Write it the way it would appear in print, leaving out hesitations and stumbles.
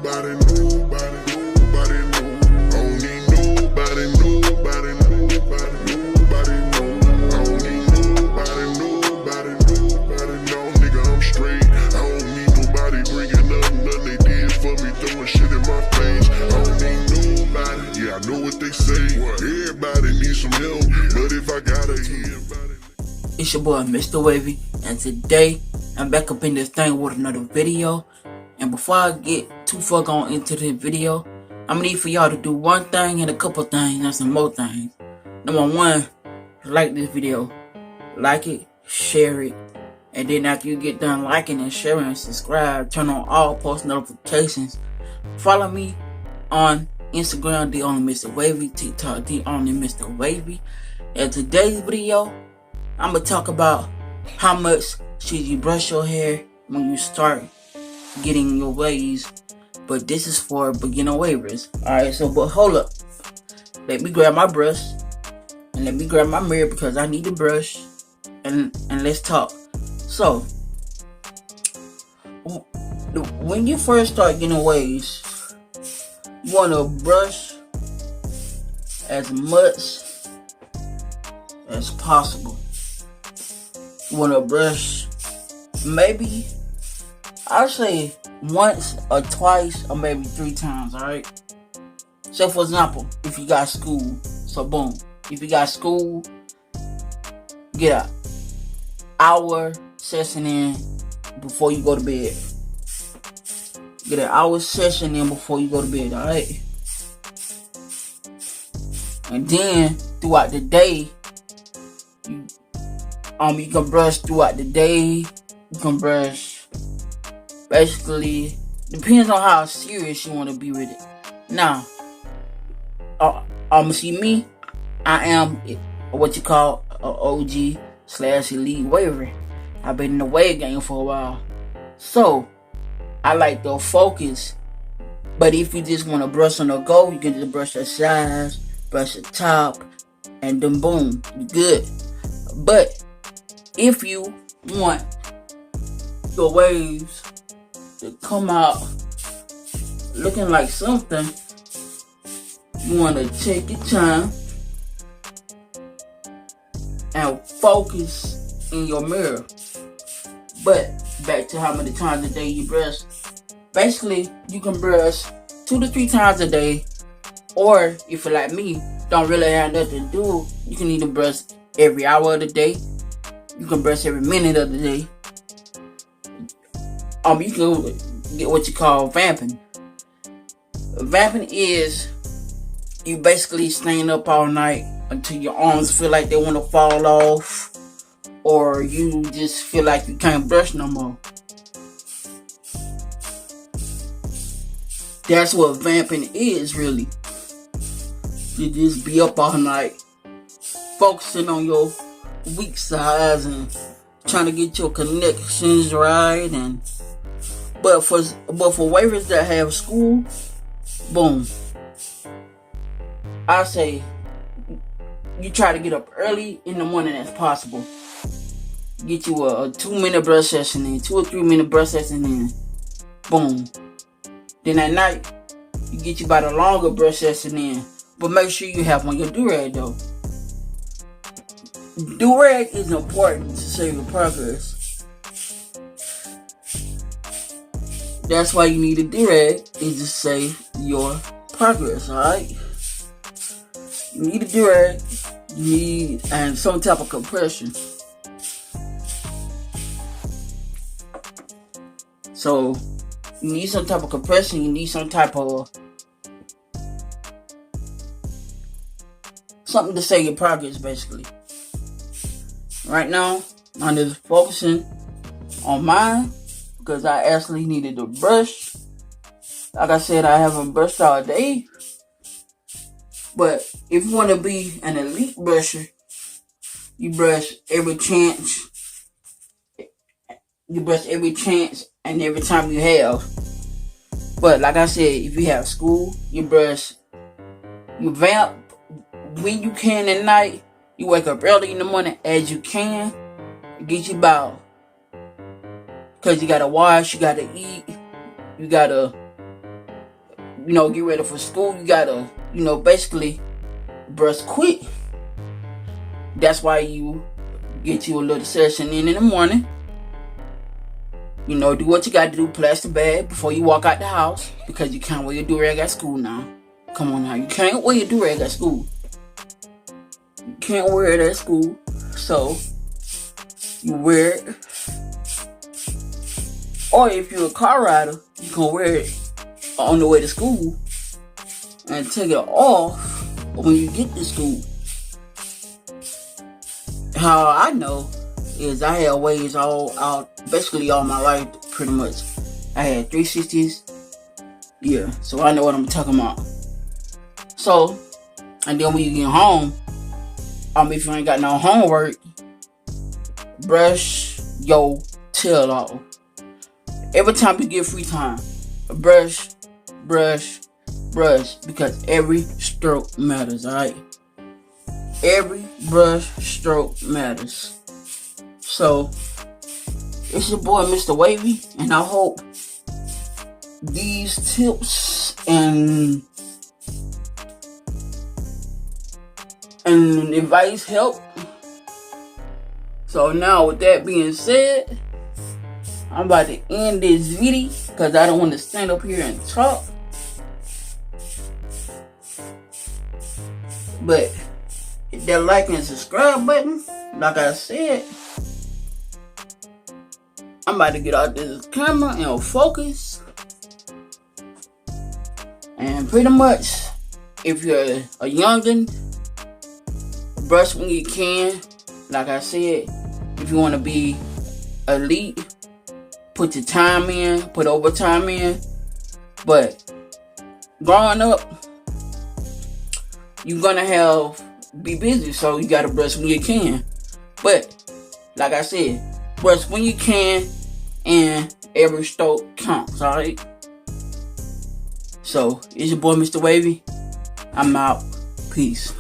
nobody, nobody, nobody know. I don't need nobody, nobody, nobody, nobody know. I don't need nobody, nobody, nobody know. Nigga, I'm straight. I don't need nobody bringing up nothing they did for me, throwing shit in my face. I don't need nobody. Yeah, I know what they say. Everybody needs some help, but if I gotta hear about it. It's your boy MrWavy, and today I'm back up in this thing with another video. And before I get too far going into this video, I'm gonna need for y'all to do one thing and a couple things and some more things. Number one, like this video, like it, share it, and then after you get done liking and sharing and subscribe, turn on all post notifications. Follow me on Instagram, the only MrWavy, TikTok, the only MrWavy. And today's video, I'm gonna talk about how much should you brush your hair when you start getting your waves. But this is for beginner wavers. Alright, so but hold up. Let me grab my brush and let me grab my mirror because I need to brush and let's talk. So when you first start getting waves, you wanna brush as much as possible. You wanna brush maybe, I'll say once or twice or maybe 3 times, alright? So for example, if you got school, so boom. If you got school, get an hour session in before you go to bed. Get an hour session in before you go to bed, alright? And then throughout the day, you can brush throughout the day. You can brush, basically, depends on how serious you want to be with it. Now, see me, I am what you call an OG/elite waver. I've been in the wave game for a while, so I like to focus. But if you just want to brush on the go, you can just brush the sides, brush the top, and then boom, you're good. But if you want your waves to come out looking like something, you want to take your time and focus in your mirror. But back to how many times a day you brush. Basically, you can brush 2 to 3 times a day, or if you're like me, don't really have nothing to do, you can either brush every hour of the day. You can brush every minute of the day. You can get what you call vamping. Vamping is you basically staying up all night until your arms feel like they want to fall off, or you just feel like you can't brush no more. That's what vamping is, really. You just be up all night, focusing on your weak sides and trying to get your connections right. And but for wavers that have school, boom, I say you try to get up early in the morning as possible. Get you a 2-minute brush session in, 2 or 3 minute brush session in, boom. Then at night, you get you about a longer brush session in, but make sure you have on your do-rag though. Do-rag is important to save your progress. That's why you need a do-rag, is to save your progress, alright? You need a do-rag, you need and some type of compression. So you need some type of compression, you need some type of something to save your progress, basically. Right now, I'm just focusing on mine because I actually needed to brush. Like I said, I haven't brushed all day. But if you want to be an elite brusher, you brush every chance. You brush every chance and every time you have. But like I said, if you have school, you brush, you vamp when you can at night. You wake up early in the morning as you can. Get you about, because you gotta wash, you gotta eat, you gotta get ready for school, you gotta, basically brush quick. That's why you get you a little session in the morning. Do what you gotta do, plastic bag before you walk out the house, because you can't wear your do-rag at school now. Come on now, you can't wear your do-rag at school. You can't wear it at school, so you wear it. Or if you're a car rider, you can wear it on the way to school and take it off when you get to school. How I know is I had waves basically all my life, pretty much. I had 360s. Yeah, so I know what I'm talking about. So, and then when you get home, if you ain't got no homework, brush your tail off. Every time you get free time, brush, because every stroke matters, alright? Every brush stroke matters. So, it's your boy, Mr. Wavy, and I hope these tips and advice help. So now, with that being said, I'm about to end this video because I don't want to stand up here and talk. But hit that like and subscribe button. Like I said, I'm about to get out this camera and focus. And pretty much, if you're a youngin', brush when you can. Like I said, if you want to be elite, put your time in, put overtime in. But growing up, you're gonna be busy, so you gotta brush when you can. But like I said, brush when you can, and every stroke counts, alright? So it's your boy, Mr. Wavy. I'm out. Peace.